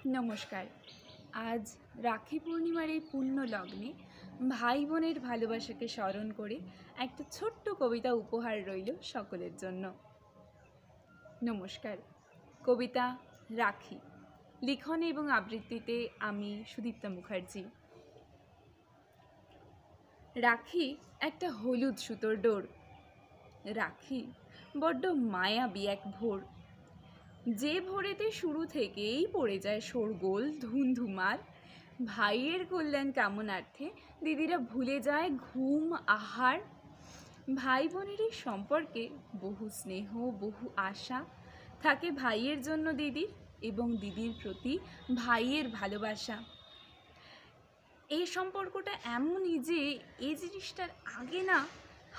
নমস্কার। আজ রাখি পূর্ণিমার এই পুণ্য লগ্নে ভাই বোনের ভালোবাসাকে স্মরণ করে একটা ছোট্ট কবিতা উপহার রইল সকলের জন্য। নমস্কার। কবিতা রাখি, লিখনে এবং আবৃত্তিতে আমি সুদীপ্তা মুখার্জি। রাখি একটা হলুদ সুতোর ডোর, রাখি বড্ড মায়াবী এক ভোর, যে ভোরেতে শুরু থেকেই পড়ে যায় শোরগোল ধুমধুমার। ভাইয়ের কল্যাণ কামনার্থে দিদিরা ভুলে যায় ঘুম আহার। ভাই বোনের এই সম্পর্কে বহু স্নেহ বহু আশা থাকে ভাইয়ের জন্য দিদির, এবং দিদির প্রতি ভাইয়ের ভালোবাসা। এই সম্পর্কটা এমনই যে এই জিনিসটার আগে না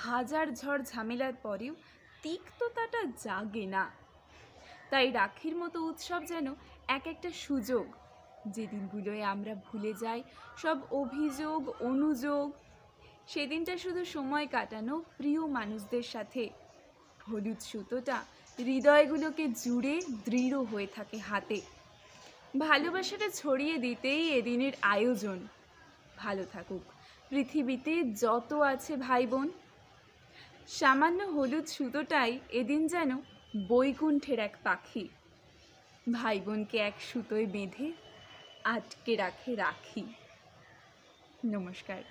হাজার ঝড় ঝামেলার পরেও তিক্ততাটা জাগে না। তাই রাখির মতো উৎসব যেন এক একটা সুযোগ, যে দিনগুলোয় আমরা ভুলে যাই সব অভিযোগ অনুযোগ। সেদিনটা শুধু সময় কাটানো প্রিয় মানুষদের সাথে। হলুদ সুতোটা হৃদয়গুলোকে জুড়ে দৃঢ় হয়ে থাকে হাতে। ভালোবাসাটা ছড়িয়ে দিতেই এদিনের আয়োজন। ভালো থাকুক পৃথিবীতে যত আছে ভাই বোন। সামান্য হলুদ সুতোটাই এদিন যেন বৈকুণ্ঠের এক পাখি, ভাই বোনকে এক সুতোয় বেঁধে আটকে রাখে রাখি। নমস্কার।